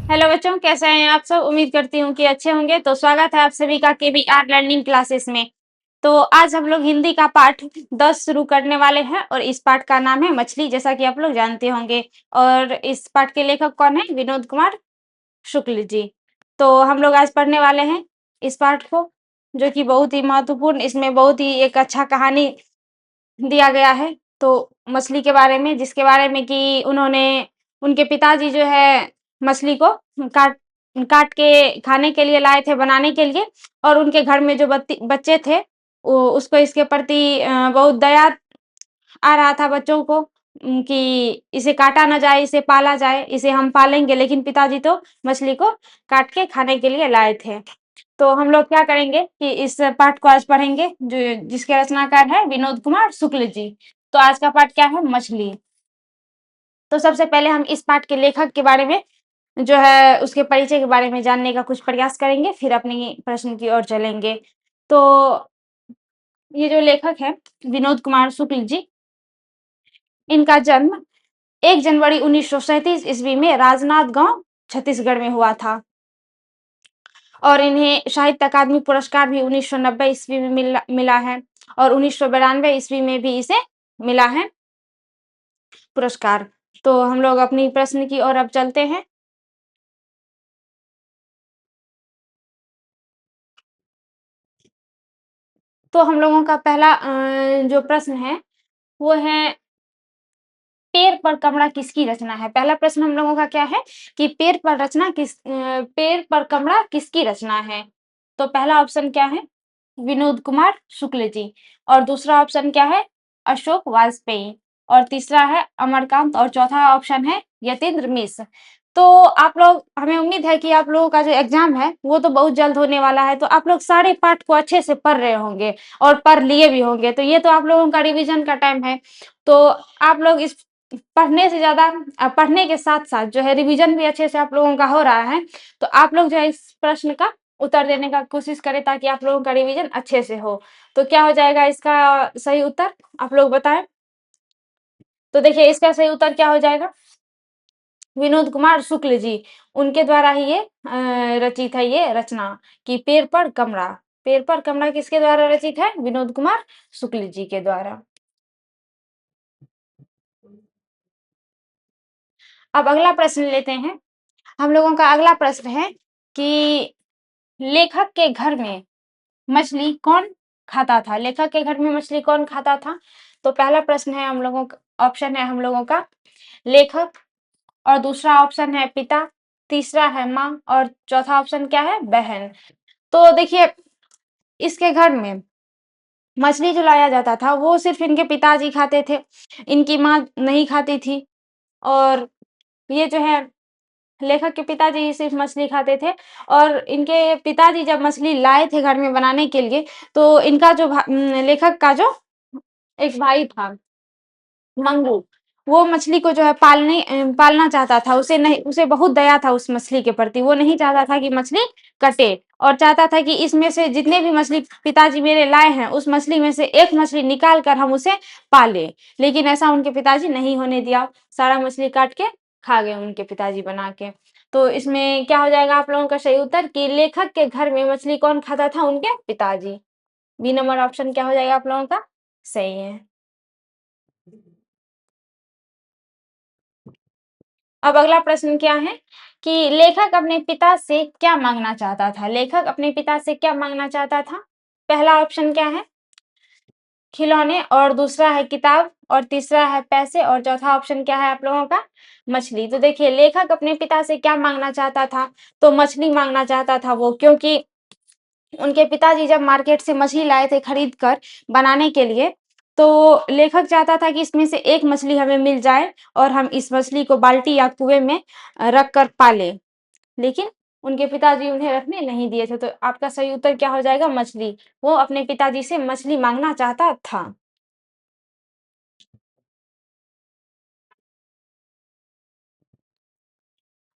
Hello बच्चों, कैसे हैं आप सब? उम्मीद करती हूँ कि अच्छे होंगे। तो स्वागत है आप सभी का केबीआर लर्निंग क्लासेस में। तो आज हम लोग हिंदी का पाठ 10 शुरू करने वाले हैं और इस पाठ का नाम है मछली, जैसा कि आप लोग जानते होंगे। और इस पाठ के लेखक कौन है? विनोद कुमार शुक्ल जी। तो हम लोग आज पढ़ने वाले हैं इस पाठ को, जो कि बहुत ही महत्वपूर्ण, इसमें बहुत ही एक अच्छा कहानी दिया गया है। तो मछली के बारे में, जिसके बारे में कि उन्होंने उनके पिताजी जो है मछली को काट काट के खाने के लिए लाए थे, बनाने के लिए। और उनके घर में जो बच्चे थे, उसको इसके प्रति बहुत दया आ रहा था बच्चों को, कि इसे काटा ना जाए, इसे पाला जाए, इसे हम पालेंगे। लेकिन पिताजी तो मछली को काट के खाने के लिए लाए थे। तो हम लोग क्या करेंगे कि इस पाठ को आज पढ़ेंगे, जो जिसके रचनाकार है विनोद कुमार शुक्ल जी। तो आज का पाठ क्या है? मछली। तो सबसे पहले हम इस पाठ के लेखक के बारे में, जो है उसके परिचय के बारे में जानने का कुछ प्रयास करेंगे, फिर अपनी प्रश्न की ओर चलेंगे। तो ये जो लेखक है विनोद कुमार शुक्ल जी, इनका जन्म 1 जनवरी 1937 ईस्वी में राजनांद गांव, छत्तीसगढ़ में हुआ था। और इन्हें साहित्य अकादमी पुरस्कार भी 1990 ईस्वी में मिला है। और 1992 ईस्वी में भी इसे मिला है पुरस्कार। तो हम लोग अपनी प्रश्न की ओर अब चलते हैं। तो हम लोगों का पहला जो प्रश्न है वो है, पेड़ पर कमरा किसकी रचना है? पहला प्रश्न हम लोगों का क्या है कि पेड़ पर कमरा किसकी रचना है? तो पहला ऑप्शन क्या है? विनोद कुमार शुक्ल जी। और दूसरा ऑप्शन क्या है? अशोक वाजपेयी। और तीसरा है अमरकांत। और चौथा ऑप्शन है यतीन्द्र मिश्र। तो आप लोग, हमें उम्मीद है कि आप लोगों का जो एग्जाम है वो तो बहुत जल्द होने वाला है। तो आप लोग सारे पाठ को अच्छे से पढ़ रहे होंगे और पढ़ लिए भी होंगे। तो ये तो आप लोगों का रिवीजन का टाइम है। तो आप लोग इस पढ़ने से ज्यादा, पढ़ने के साथ साथ जो है रिवीजन भी अच्छे से आप लोगों का हो रहा है। तो आप लोग जो है इस प्रश्न का उत्तर देने का कोशिश करें, ताकि आप लोगों का रिवीजन अच्छे से हो। तो क्या हो जाएगा इसका सही उत्तर? आप लोग बताएं। तो देखिए, इसका सही उत्तर क्या हो जाएगा? विनोद कुमार शुक्ल जी, उनके द्वारा ही ये रचित है ये रचना, कि पेड़ पर कमरा। पेड़ पर कमरा किसके द्वारा रचित है? विनोद कुमार शुक्ल जी के द्वारा। अब अगला प्रश्न लेते हैं। हम लोगों का अगला प्रश्न है कि लेखक के घर में मछली कौन खाता था? लेखक के घर में मछली कौन खाता था? तो पहला प्रश्न है हम लोगों का, ऑप्शन है हम लोगों का लेखक। और दूसरा ऑप्शन है पिता। तीसरा है माँ। और चौथा ऑप्शन क्या है? बहन। तो देखिए, इसके घर में मछली जो लाया जाता था वो सिर्फ इनके पिताजी खाते थे, इनकी माँ नहीं खाती थी। और ये जो है लेखक के पिताजी ही सिर्फ मछली खाते थे। और इनके पिताजी जब मछली लाए थे घर में बनाने के लिए, तो इनका जो लेखक का जो एक भाई था मंगू, वो मछली को जो है पालना चाहता था। उसे नहीं, उसे बहुत दया था उस मछली के प्रति। वो नहीं चाहता था कि मछली कटे, और चाहता था कि इसमें से जितने भी मछली पिताजी मेरे लाए हैं, उस मछली में से एक मछली निकाल कर हम उसे पाले। लेकिन ऐसा उनके पिताजी नहीं होने दिया, सारा मछली काट के खा गए उनके पिताजी बना के। तो इसमें क्या हो जाएगा आप लोगों का सही उत्तर, कि लेखक के घर में मछली कौन खाता था? उनके पिताजी। बी नंबर ऑप्शन क्या हो जाएगा आप लोगों का? सही है। अब अगला प्रश्न क्या है कि लेखक अपने पिता से क्या मांगना चाहता था? लेखक अपने पिता से क्या मांगना चाहता था? पहला ऑप्शन क्या है? खिलौने। और दूसरा है किताब। और तीसरा है पैसे। और चौथा ऑप्शन क्या है आप लोगों का? मछली। तो देखिए, लेखक अपने पिता से क्या मांगना चाहता था? तो मछली मांगना चाहता था वो, क्योंकि उनके पिताजी जब मार्केट से मछली लाए थे खरीद कर बनाने के लिए, तो लेखक चाहता था कि इसमें से एक मछली हमें मिल जाए और हम इस मछली को बाल्टी या कुएं में रख कर पालें। लेकिन उनके पिताजी उन्हें रखने नहीं दिए थे। तो आपका सही उत्तर क्या हो जाएगा? मछली। वो अपने पिताजी से मछली मांगना चाहता था।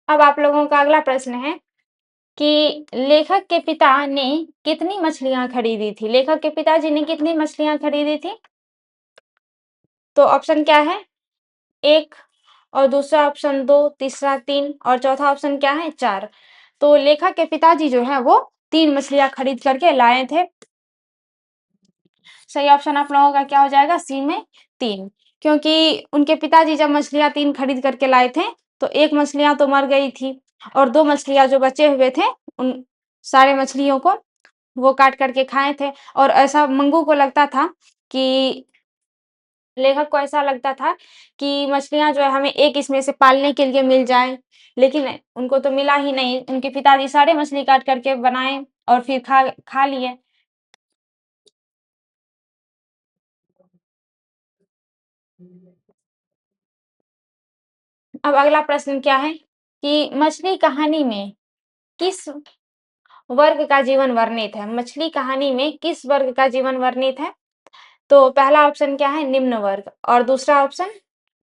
अब आप लोगों का अगला प्रश्न है कि लेखक के पिता ने कितनी मछलियां खरीदी थी? लेखक के पिताजी ने कितनी मछलियां खरीदी थी? तो ऑप्शन क्या है? 1, और दूसरा ऑप्शन 2, तीसरा 3 और चौथा ऑप्शन क्या है 4। तो लेखक के पिताजी जो है वो 3 मछलियाँ खरीद करके लाए थे। सही ऑप्शन आप लोगों का क्या हो जाएगा? सी में 3, क्योंकि उनके पिताजी जब मछलियाँ 3 खरीद करके लाए थे, तो 1 मछलियाँ तो मर गई थी और 2 मछलियाँ जो बचे हुए थे, उन सारे मछलियों को वो काट करके खाए थे। और ऐसा मंगू को लगता था कि लेखक को ऐसा लगता था कि मछलियाँ जो है हमें एक इसमें से पालने के लिए मिल जाए, लेकिन उनको तो मिला ही नहीं। उनके पिताजी सारे मछली काट करके बनाए और फिर खा खा लिए। अब अगला प्रश्न क्या है कि मछली कहानी में किस वर्ग का जीवन वर्णित है? मछली कहानी में किस वर्ग का जीवन वर्णित है? तो पहला ऑप्शन क्या है? निम्न वर्ग और दूसरा ऑप्शन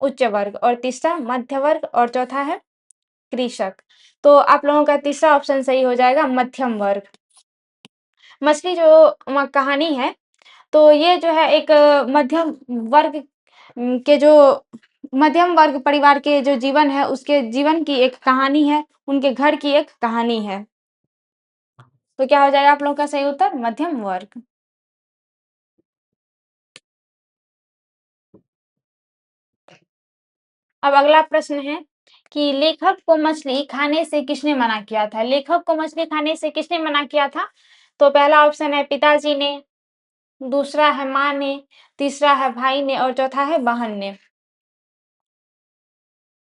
उच्च वर्ग और तीसरा मध्य वर्ग और चौथा है कृषक। तो आप लोगों का तीसरा ऑप्शन सही हो जाएगा मध्यम वर्ग। मछली जो कहानी है, तो ये जो है एक मध्यम वर्ग के जो मध्यम वर्ग परिवार के जो जीवन है, उसके जीवन की एक कहानी है, उनके घर की एक कहानी है। तो क्या हो जाएगा आप लोगों का सही उत्तर? मध्यम वर्ग। अब अगला प्रश्न है कि लेखक को मछली खाने से किसने मना किया था? लेखक को मछली खाने से किसने मना किया था? तो पहला ऑप्शन है पिताजी ने, दूसरा है माँ ने, तीसरा है भाई ने और चौथा है बहन ने।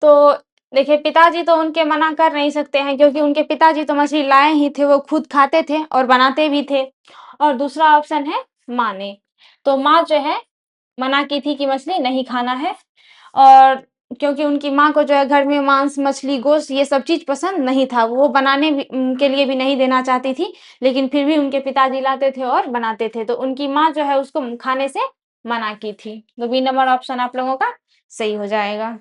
तो देखिए, पिताजी तो उनके मना कर नहीं सकते हैं, क्योंकि उनके पिताजी तो मछली लाए ही थे, वो खुद खाते थे और बनाते भी थे। और दूसरा ऑप्शन है माँ ने। तो माँ जो है मना की थी कि मछली नहीं खाना है, और क्योंकि उनकी माँ को जो है घर में मांस, मछली, गोश्त ये सब चीज़ पसंद नहीं था, वो बनाने भी के लिए भी नहीं देना चाहती थी, लेकिन फिर भी उनके पिताजी लाते थे और बनाते थे, तो उनकी माँ जो है उसको खाने से मना की थी। तो बी नंबर ऑप्शन आप लोगों का सही हो जाएगा।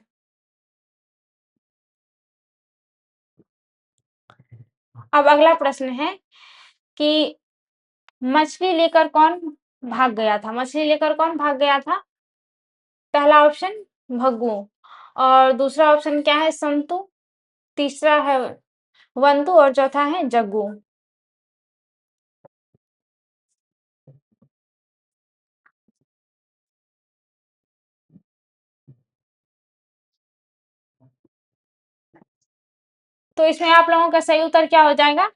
अब अगला प्रश्न है कि मछली लेकर कौन भाग गया था? मछली लेकर कौन भाग गया था? पहला ऑप्शन भग्गू और दूसरा ऑप्शन क्या है? संतु, तीसरा है वंतु और चौथा है जग्गू। तो इसमें आप लोगों का सही उत्तर क्या हो जाएगा?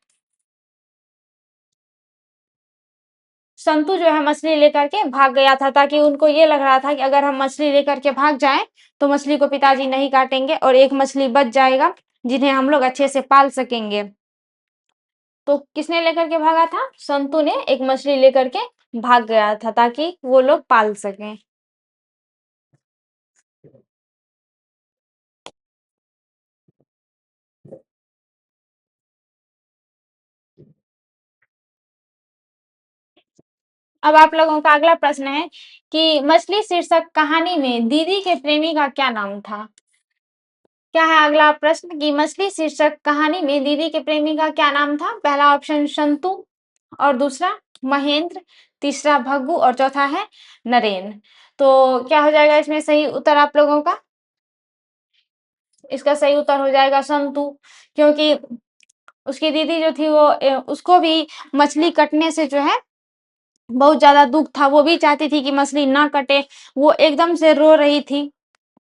संतु जो है मछली लेकर के भाग गया था, ताकि उनको ये लग रहा था कि अगर हम मछली लेकर के भाग जाएं तो मछली को पिताजी नहीं काटेंगे और एक मछली बच जाएगा जिन्हें हम लोग अच्छे से पाल सकेंगे। तो किसने लेकर के भागा था? संतु ने एक मछली लेकर के भाग गया था ताकि वो लोग पाल सकें। अब आप लोगों का अगला प्रश्न है कि मछली शीर्षक कहानी में दीदी के प्रेमी का क्या नाम था? क्या है अगला प्रश्न कि मछली शीर्षक कहानी में दीदी के प्रेमी का क्या नाम था? पहला ऑप्शन संतु और दूसरा महेंद्र, तीसरा भग्गू और चौथा है नरेन। तो क्या हो जाएगा इसमें सही उत्तर आप लोगों का? इसका सही उत्तर हो जाएगा संतु, क्योंकि उसकी दीदी जो थी वो उसको भी मछली कटने से जो है बहुत ज़्यादा दुःख था, वो भी चाहती थी कि मछली ना कटे। वो एकदम से रो रही थी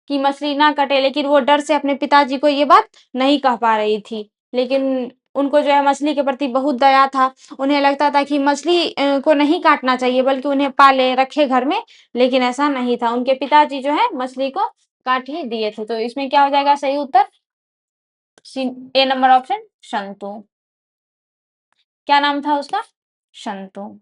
कि मछली ना कटे, लेकिन वो डर से अपने पिताजी को ये बात नहीं कह पा रही थी। लेकिन उनको जो है मछली के प्रति बहुत दया था। उन्हें लगता था कि मछली को नहीं काटना चाहिए, बल्कि उन्हें पाले रखे घर में, लेकिन ऐसा नहीं था। उनके पिताजी जो है मछली को काट ही दिए थे। तो इसमें क्या हो जाएगा सही उत्तर? ए नंबर ऑप्शन संतु। क्या नाम था उसका? संतु।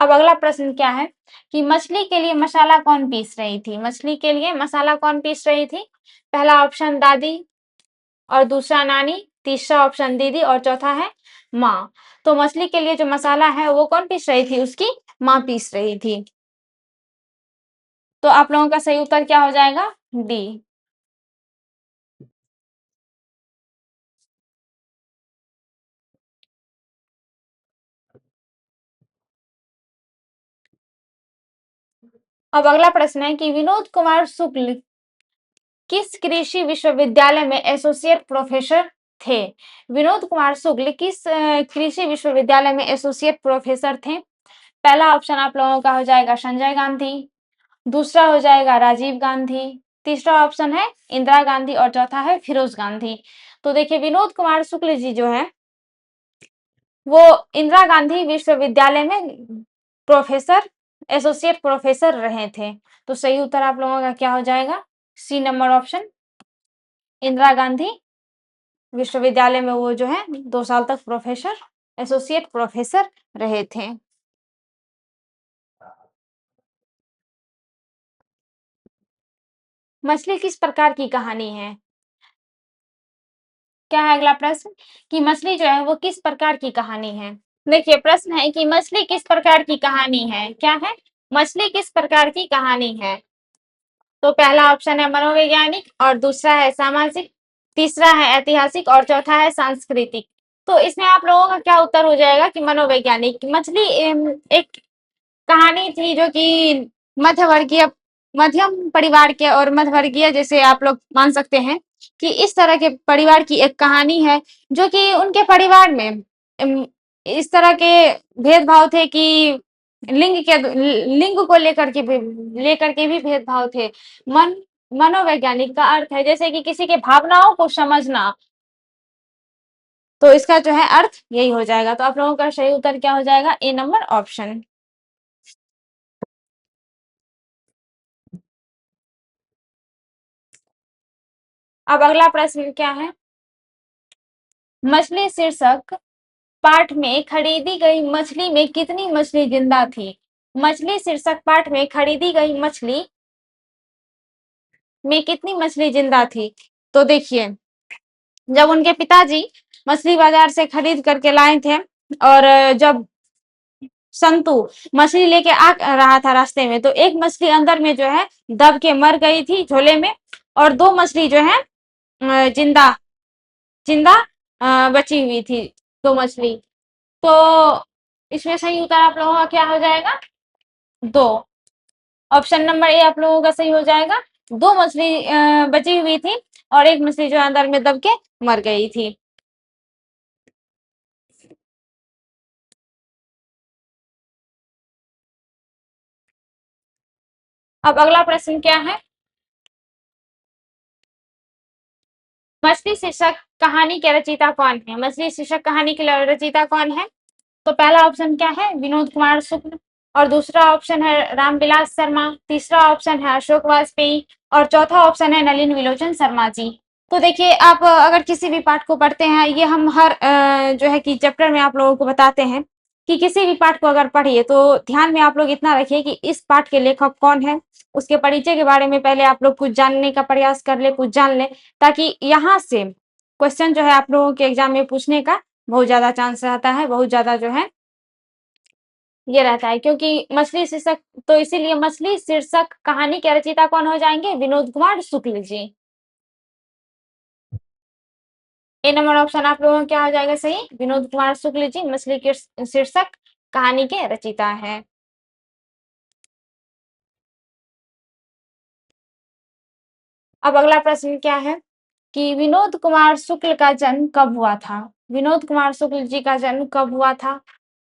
अब अगला प्रश्न क्या है कि मछली के लिए मसाला कौन पीस रही थी? मछली के लिए मसाला कौन पीस रही थी? पहला ऑप्शन दादी और दूसरा नानी, तीसरा ऑप्शन दीदी और चौथा है माँ। तो मछली के लिए जो मसाला है वो कौन पीस रही थी? उसकी माँ पीस रही थी। तो आप लोगों का सही उत्तर क्या हो जाएगा? डी। अब अगला प्रश्न है कि विनोद कुमार शुक्ल किस कृषि विश्वविद्यालय में एसोसिएट प्रोफेसर थे? विनोद कुमार शुक्ल किस कृषि विश्वविद्यालय में एसोसिएट प्रोफेसर थे? पहला ऑप्शन आप लोगों का हो जाएगा संजय गांधी, दूसरा हो जाएगा राजीव गांधी, तीसरा ऑप्शन है इंदिरा गांधी और चौथा है फिरोज गांधी। तो देखिए विनोद कुमार शुक्ल जी जो है वो इंदिरा गांधी विश्वविद्यालय में प्रोफेसर एसोसिएट प्रोफेसर रहे थे। तो सही उत्तर आप लोगों का क्या हो जाएगा? C number option, Indira Gandhi विश्वविद्यालय में वो जो है 2 साल तक प्रोफेसर एसोसिएट प्रोफेसर रहे थे। मछली किस प्रकार की कहानी है? क्या है अगला प्रश्न कि मछली जो है वो किस प्रकार की कहानी है? देखिए प्रश्न है कि मछली किस प्रकार की कहानी है? क्या है? मछली किस प्रकार की कहानी है? तो पहला ऑप्शन है मनोवैज्ञानिक और दूसरा है सामाजिक, तीसरा है ऐतिहासिक और चौथा है सांस्कृतिक। तो इसमें आप लोगों का क्या उत्तर हो जाएगा कि मनोवैज्ञानिक। मछली एक कहानी थी जो कि मध्यवर्गीय मध्यम परिवार के और मध्यवर्गीय जैसे आप लोग मान सकते हैं कि इस तरह के परिवार की एक कहानी है जो कि उनके परिवार में इस तरह के भेदभाव थे कि लिंग को लेकर के भी भेदभाव थे। मन मनोवैज्ञानिक का अर्थ है जैसे कि किसी के भावनाओं को समझना। तो इसका जो है अर्थ यही हो जाएगा। तो आप लोगों का सही उत्तर क्या हो जाएगा? ए नंबर ऑप्शन। अब अगला प्रश्न क्या है? मछली शीर्षक पाठ में खरीदी गई मछली में कितनी मछली जिंदा थी? मछली शीर्षक पाठ में खरीदी गई मछली में कितनी मछली जिंदा थी? तो देखिए जब उनके पिताजी मछली बाजार से खरीद करके लाए थे और जब संतु मछली लेके आ रहा था रास्ते में तो एक मछली अंदर में जो है दब के मर गई थी झोले में और दो मछली जो है जिंदा जिंदा बची हुई थी, दो मछली। तो इसमें सही उत्तर आप लोगों का क्या हो जाएगा? दो। ऑप्शन नंबर ए आप लोगों का सही हो जाएगा। दो मछली बची हुई थी और एक मछली जो अंदर में दब के मर गई थी। अब अगला प्रश्न क्या है? मछली शीर्षक कहानी के रचयिता कौन है? मछली शीर्षक कहानी के रचयिता कौन है? तो पहला ऑप्शन क्या है? विनोद कुमार शुक्ल और दूसरा ऑप्शन है रामविलास शर्मा, तीसरा ऑप्शन है अशोक वाजपेयी और चौथा ऑप्शन है नलिन विलोचन शर्मा जी। तो देखिए आप अगर किसी भी पाठ को पढ़ते हैं ये हम हर जो है कि चैप्टर में आप लोगों को बताते हैं कि किसी भी पाठ को अगर पढ़िए तो ध्यान में आप लोग इतना रखिए कि इस पाठ के लेखक कौन है, उसके परिचय के बारे में पहले आप लोग कुछ जानने का प्रयास कर ले, कुछ जान ले, ताकि यहाँ से क्वेश्चन जो है आप लोगों के एग्जाम में पूछने का बहुत ज्यादा चांस रहता है, बहुत ज्यादा जो है ये रहता है। क्योंकि मछली शीर्षक तो इसीलिए मछली शीर्षक कहानी के रचयिता कौन हो जाएंगे? विनोद कुमार शुक्ल जी। ए नंबर ऑप्शन आप लोगों को क्या हो जाएगा सही? विनोद कुमार शुक्ल जी मछली के शीर्षक कहानी के रचयिता है। अब अगला प्रश्न क्या है कि विनोद कुमार शुक्ल का जन्म कब हुआ था? विनोद कुमार शुक्ल जी का जन्म कब हुआ था?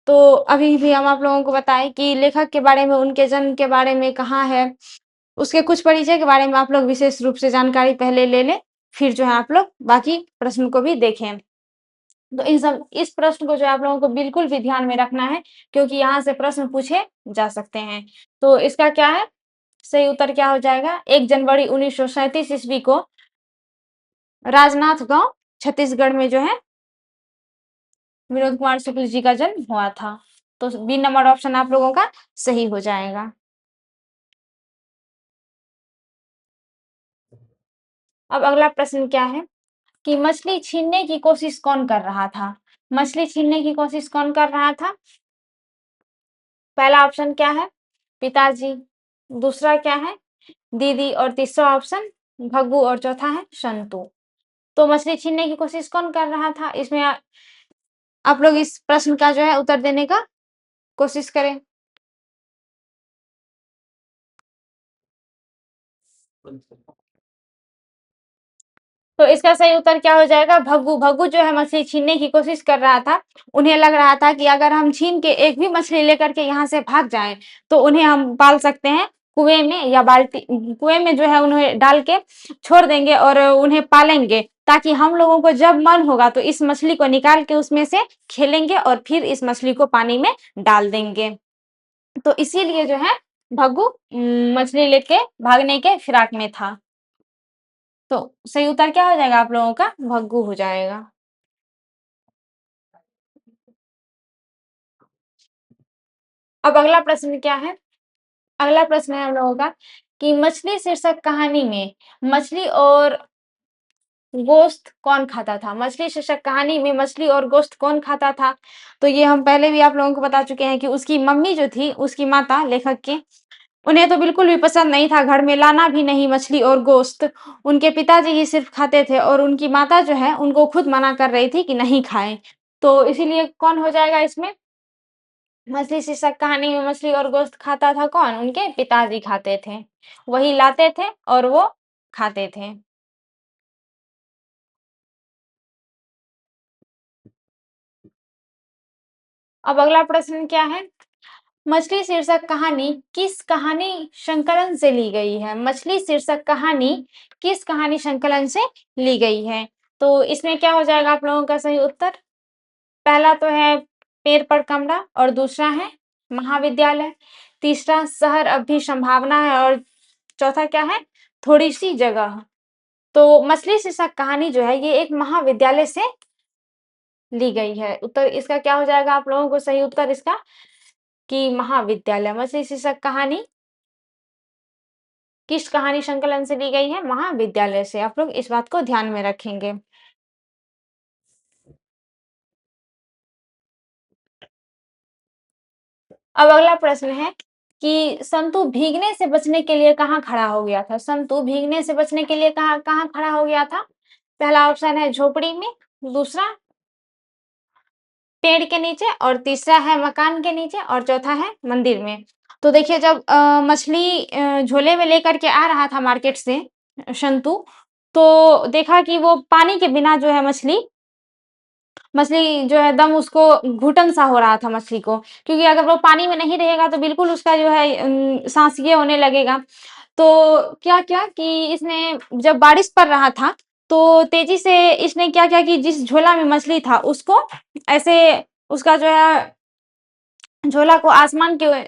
तो अभी भी हम आप लोगों को बताएं कि लेखक के बारे में, उनके जन्म के बारे में कहाँ है, उसके कुछ परिचय के बारे में आप लोग विशेष रूप से जानकारी पहले ले लें, फिर जो है आप लोग बाकी प्रश्न को भी देखें। तो इस प्रश्न को जो है आप लोगों को बिल्कुल भी ध्यान में रखना है क्योंकि यहाँ से प्रश्न पूछे जा सकते हैं। तो इसका क्या है? सही उत्तर क्या हो जाएगा? 1 जनवरी 1937 ईस्वी को राजनाथ गांव छत्तीसगढ़ में जो है विनोद कुमार शुक्ल जी का जन्म हुआ था। तो बी नंबर ऑप्शन आप लोगों का सही हो जाएगा। अब अगला प्रश्न क्या है कि मछली छीनने की कोशिश कौन कर रहा था? मछली छीनने की कोशिश कौन कर रहा था? पहला ऑप्शन क्या है? पिताजी, दूसरा क्या है? दीदी और तीसरा ऑप्शन भग्गू और चौथा है संतू। तो मछली छीनने की कोशिश कौन कर रहा था? इसमें आप लोग इस प्रश्न का जो है उत्तर देने का कोशिश करें। तो इसका सही उत्तर क्या हो जाएगा? भग्गू। भग्गू जो है मछली छीनने की कोशिश कर रहा था। उन्हें लग रहा था कि अगर हम छीन के एक भी मछली लेकर के यहाँ से भाग जाएँ, तो उन्हें हम पाल सकते हैं कुएँ में या बाल्टी कुएँ में जो है उन्हें डाल के छोड़ देंगे और उन्हें पालेंगे, ताकि हम लोगों को जब मन होगा तो इस मछली को निकाल के उसमें से खेलेंगे और फिर इस मछली को पानी में डाल देंगे। तो इसीलिए जो है भग्गू मछली लेके भागने के फिराक में था। तो सही उत्तर क्या हो जाएगा आप लोगों का? भग्गू हो जाएगा। अब अगला प्रश्न क्या है? अगला प्रश्न है हम लोगों का कि मछली शीर्षक कहानी में मछली और गोश्त कौन खाता था? मछली शीर्षक कहानी में मछली और गोश्त कौन खाता था? तो ये हम पहले भी आप लोगों को बता चुके हैं कि उसकी मम्मी जो थी, उसकी माता लेखक की, उन्हें तो बिल्कुल भी पसंद नहीं था, घर में लाना भी नहीं मछली और गोश्त। उनके पिताजी ही सिर्फ़ खाते थे और उनकी माता जो है, उनको खुद मना कर रही थी कि नहीं खाएँ। तो इसीलिए कौन हो जाएगा इसमें? मछली शीर्षक कहानी में मछली और गोश्त खाता था कौन? उनके पिताजी खाते थे। वही लाते थे और वो खाते थे। अब अगला प्रश्न क्या है? मछली शीर्षक कहानी किस कहानी संकलन से ली गई है? मछली शीर्षक कहानी किस कहानी संकलन से ली गई है? तो इसमें क्या हो जाएगा आप लोगों का सही उत्तर? पहला तो है पेड़ पर कमरा और दूसरा है महाविद्यालय, तीसरा शहर अब भी संभावना है और चौथा क्या है? थोड़ी-सी जगह। तो मछली शीर्षक कहानी जो है ये एक महाविद्यालय से ली गई है। उत्तर इसका क्या हो जाएगा आप लोगों को सही उत्तर इसका? कि महाविद्यालय। मछली शीर्षक कहानी किस कहानी संकलन से ली गई है? महाविद्यालय से। आप लोग इस बात को ध्यान में रखेंगे। अब अगला प्रश्न है कि संतु भीगने से बचने के लिए कहाँ खड़ा हो गया था? संतु भीगने से बचने के लिए कहाँ कहाँ खड़ा हो गया था? पहला ऑप्शन है झोपड़ी में, दूसरा पेड़ के नीचे और तीसरा है मकान के नीचे और चौथा है मंदिर में। तो देखिए जब मछली झोले में लेकर के आ रहा था मार्केट से संतु, तो देखा कि वो पानी के बिना जो है मछली मछली जो है एकदम उसको घुटन-सा हो रहा था मछली को, क्योंकि अगर वो पानी में नहीं रहेगा तो बिल्कुल उसका जो है साँस ये होने लगेगा। तो क्या किया कि इसने जब बारिश पड़ रहा था, तो तेज़ी से इसने क्या किया कि जिस झोला में मछली था उसको ऐसे उसका जो है झोला को आसमान के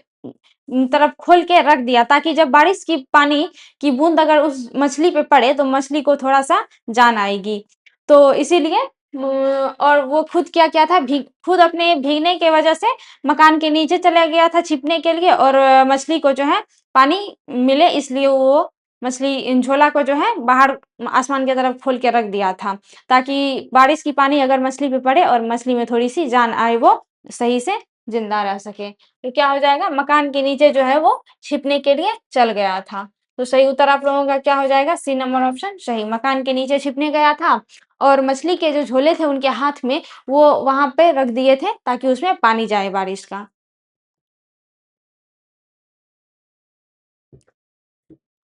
तरफ खोल के रख दिया, ताकि जब बारिश की पानी की बूँद अगर उस मछली पे पड़े तो मछली को थोड़ा-सा जान आएगी। तो इसीलिए और वो खुद क्या किया था खुद अपने भीगने की वज़ह से मकान के नीचे चला गया था छिपने के लिए और मछली को जो है पानी मिले इसलिए वो मछली झोला को जो है बाहर आसमान की तरफ खोल के रख दिया था, ताकि बारिश की पानी अगर मछली पे पड़े और मछली में थोड़ी-सी जान आए, वो सही से ज़िंदा रह सके। तो क्या हो जाएगा? मकान के नीचे जो है वो छिपने के लिए चल गया था। तो सही उत्तर आप लोगों का क्या हो जाएगा? सी नंबर ऑप्शन सही, मकान के नीचे छिपने गया था और मछली के जो झोले थे उनके हाथ में, वो वहाँ पे रख दिए थे ताकि उसमें पानी जाए बारिश का।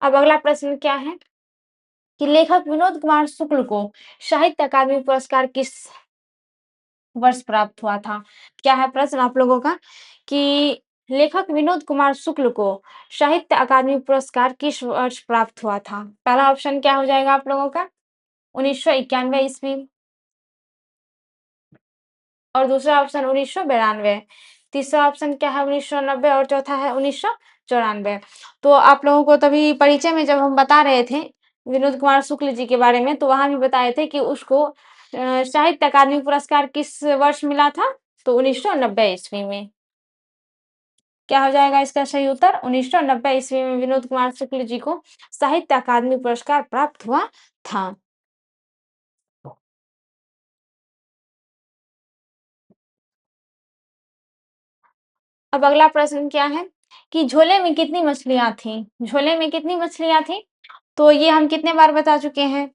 अब अगला प्रश्न क्या है कि लेखक विनोद कुमार शुक्ल को साहित्य अकादमी पुरस्कार किस वर्ष प्राप्त हुआ था? क्या है प्रश्न आप लोगों का कि लेखक विनोद कुमार शुक्ल को साहित्य अकादमी पुरस्कार किस वर्ष प्राप्त हुआ था? पहला ऑप्शन क्या हो जाएगा आप लोगों का? 1991 ईस्वी और दूसरा ऑप्शन 1992, तीसरा ऑप्शन क्या है 1990 और चौथा है 1994। तो आप लोगों को तभी परिचय में जब हम बता रहे थे विनोद कुमार शुक्ल जी के बारे में, तो वहाँ भी बताए थे कि उसको साहित्य अकादमी पुरस्कार किस वर्ष मिला था? तो 1990 ईस्वी में। क्या हो जाएगा इसका सही उत्तर? 1990 ईस्वी में विनोद कुमार शुक्ल जी को साहित्य अकादमी पुरस्कार प्राप्त हुआ था। अब अगला प्रश्न क्या है कि झोले में कितनी मछलियाँ थीं? झोले में कितनी मछलियाँ थीं? तो ये हम कितने बार बता चुके हैं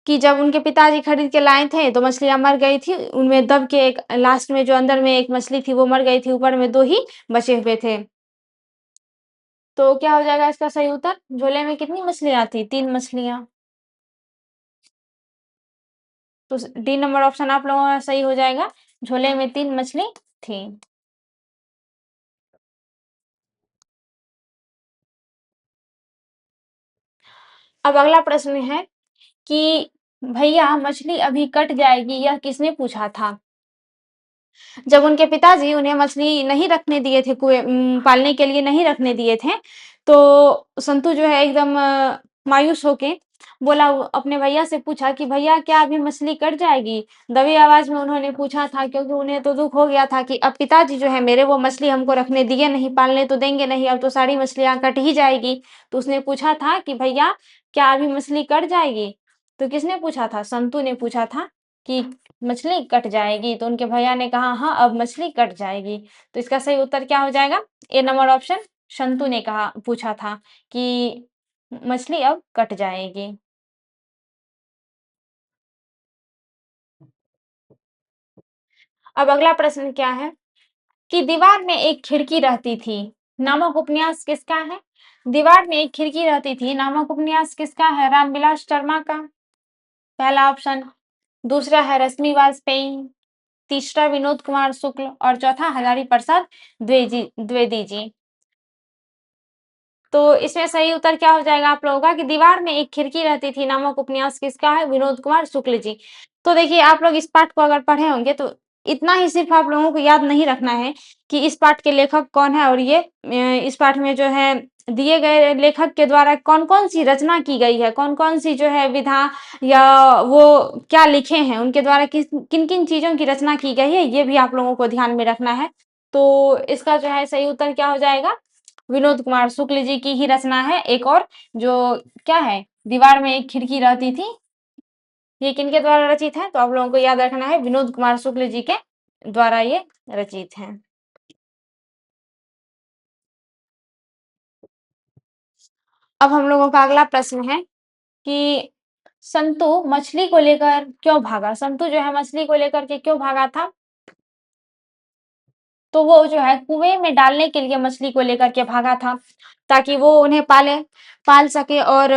कि जब उनके पिताजी खरीद के लाए थे तो मछलियाँ मर गई थी, उनमें दब के एक लास्ट में जो अंदर में एक मछली थी वो मर गई थी, ऊपर में 2 ही बचे हुए थे। तो क्या हो जाएगा इसका सही उत्तर? झोले में कितनी मछलियाँ थी? 3 मछलियाँ। तो डी नंबर ऑप्शन आप लोगों का सही हो जाएगा। झोले में 3 मछली थी। अब अगला प्रश्न है कि भैया मछली अभी कट जाएगी, यह किसने पूछा था? जब उनके पिताजी उन्हें मछली नहीं रखने दिए थे पालने के लिए नहीं रखने दिए थे, तो संतु जो है एकदम मायूस होके बोला, अपने भैया से पूछा कि भैया क्या अभी मछली कट जाएगी? दबी आवाज़ में उन्होंने पूछा था, क्योंकि उन्हें तो दुःख हो गया था कि अब पिताजी जो है मेरे वो मछली हमको रखने दिए नहीं, पालने तो देंगे नहीं, अब तो सारी मछलियाँ कट ही जाएगी। तो उसने पूछा था कि भैया क्या अभी मछली कट जाएगी? तो किसने पूछा था? संतु ने पूछा था कि मछली कट जाएगी, तो उनके भैया ने कहा हाँ, अब मछली कट जाएगी। तो इसका सही उत्तर क्या हो जाएगा? ए नंबर ऑप्शन, संतु ने पूछा था कि मछली अब कट जाएगी। अब अगला प्रश्न क्या है कि दीवार में एक खिड़की रहती थी नामक उपन्यास किसका है? दीवार में एक खिड़की रहती थी नामक उपन्यास किसका है? रामविलास शर्मा का पहला ऑप्शन, दूसरा है रश्मि वाजपेयी, तीसरा विनोद कुमार शुक्ल और चौथा हजारी प्रसाद द्विवेदी जी। तो इसमें सही उत्तर क्या हो जाएगा आप लोगों का कि दीवार में एक खिड़की रहती थी नामक उपन्यास किसका है? विनोद कुमार शुक्ल जी। तो देखिए आप लोग इस पाठ को अगर पढ़े होंगे तो इतना ही सिर्फ आप लोगों को याद नहीं रखना है कि इस पाठ के लेखक कौन है, और ये इस पाठ में जो है दिए गए लेखक के द्वारा कौन-कौन सी रचना की गई है, कौन-कौन सी जो है विधा या वो क्या लिखे हैं, उनके द्वारा किन-किन चीज़ों की रचना की गई है, ये भी आप लोगों को ध्यान में रखना है। तो इसका जो है सही उत्तर क्या हो जाएगा? विनोद कुमार शुक्ल जी की ही रचना है। एक और जो क्या है, दीवार में एक खिड़की रहती थी, ये किनके द्वारा रचित है? तो आप लोगों को याद रखना है विनोद कुमार शुक्ल जी के द्वारा ये रचित है। अब हम लोगों का अगला प्रश्न है कि संतु मछली को लेकर क्यों भागा? संतु जो है मछली को लेकर के क्यों भागा था? तो वो जो है कुएं में डालने के लिए मछली को लेकर के भागा था, ताकि वो उन्हें पाल सके, और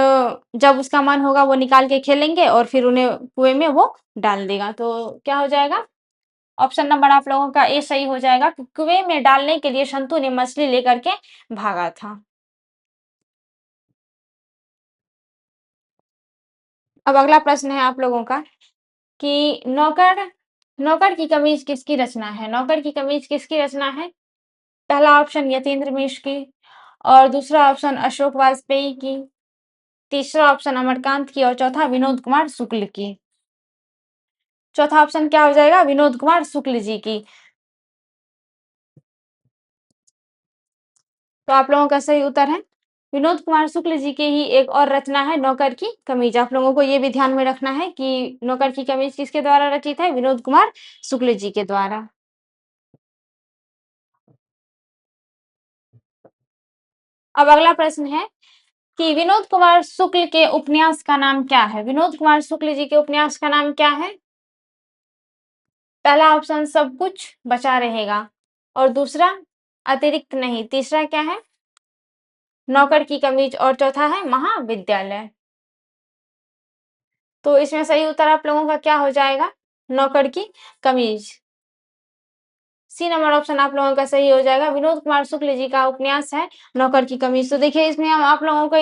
जब उसका मन होगा वो निकाल के खेलेंगे और फिर उन्हें कुएं में वो डाल देगा। तो क्या हो जाएगा? ऑप्शन नंबर आप लोगों का ए सही हो जाएगा कि कुएं में डालने के लिए संतु ने मछली लेकर के भागा था। अब अगला प्रश्न है आप लोगों का कि नौकर नौकर की कमीज किसकी रचना है? नौकर की कमीज किसकी रचना है? पहला ऑप्शन यतीन्द्र मिश्र की, और दूसरा ऑप्शन अशोक वाजपेयी की, तीसरा ऑप्शन अमरकांत की और चौथा विनोद कुमार शुक्ल की। चौथा ऑप्शन क्या हो जाएगा? विनोद कुमार शुक्ल जी की। तो आप लोगों का सही उत्तर है विनोद कुमार शुक्ल जी की ही एक और रचना है नौकर की कमीज। आप लोगों को ये भी ध्यान में रखना है कि नौकर की कमीज किसके द्वारा रचित है? विनोद कुमार शुक्ल जी के द्वारा। अब अगला प्रश्न है कि विनोद कुमार शुक्ल के उपन्यास का नाम क्या है? विनोद कुमार शुक्ल जी के उपन्यास का नाम क्या है? पहला ऑप्शन सब कुछ बचा रहेगा, और दूसरा अतिरिक्त नहीं, तीसरा क्या है? नौकर की कमीज, और चौथा है महाविद्यालय। तो इसमें सही उत्तर आप लोगों का क्या हो जाएगा? नौकर की कमीज। सी नंबर ऑप्शन आप लोगों का सही हो जाएगा। विनोद कुमार शुक्ल जी का उपन्यास है नौकर की कमीज। तो देखिए इसमें हम आप लोगों को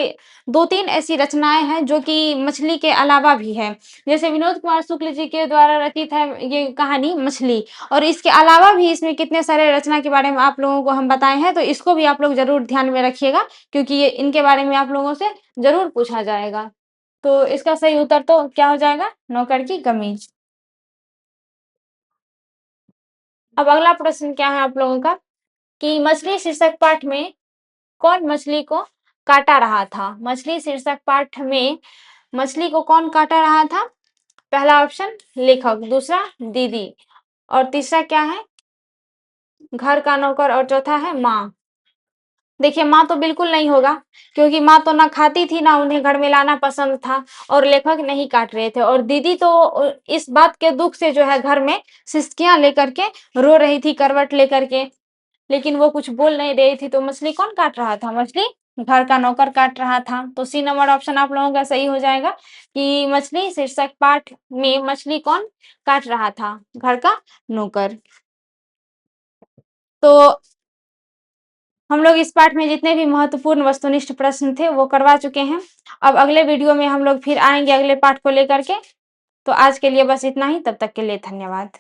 2-3 ऐसी रचनाएँ हैं जो कि मछली के अलावा भी है। जैसे विनोद कुमार शुक्ल जी के द्वारा रचित है ये कहानी मछली, और इसके अलावा भी इसमें कितने सारे रचना के बारे में आप लोगों को हम बताए हैं, तो इसको भी आप लोग ज़रूर ध्यान में रखिएगा, क्योंकि ये इनके बारे में आप लोगों से ज़रूर पूछा जाएगा। तो इसका सही उत्तर तो क्या हो जाएगा? नौकर की कमीज। अब अगला प्रश्न क्या है आप लोगों का कि मछली शीर्षक पाठ में कौन मछली को काटा रहा था? मछली शीर्षक पाठ में मछली को कौन काटा रहा था? पहला ऑप्शन लेखक, दूसरा दीदी, और तीसरा क्या है? घर का नौकर, और चौथा है माँ। देखिए माँ तो बिल्कुल नहीं होगा, क्योंकि माँ तो ना खाती थी ना उन्हें घर में लाना पसंद था, और लेखक नहीं काट रहे थे, और दीदी तो इस बात के दुख से जो है घर में सिसकियां लेकर के रो रही थी करवट लेकर के, लेकिन वो कुछ बोल नहीं रही थी। तो मछली कौन काट रहा था? मछली घर का नौकर काट रहा था। तो सी नंबर ऑप्शन आप लोगों का सही हो जाएगा कि मछली शीर्षक पाठ में मछली कौन काट रहा था? घर का नौकर। तो हम लोग इस पाठ में जितने भी महत्वपूर्ण वस्तुनिष्ठ प्रश्न थे वो करवा चुके हैं। अब अगले वीडियो में हम लोग फिर आएँगे अगले पाठ को लेकर के। तो आज के लिए बस इतना ही, तब तक के लिए धन्यवाद।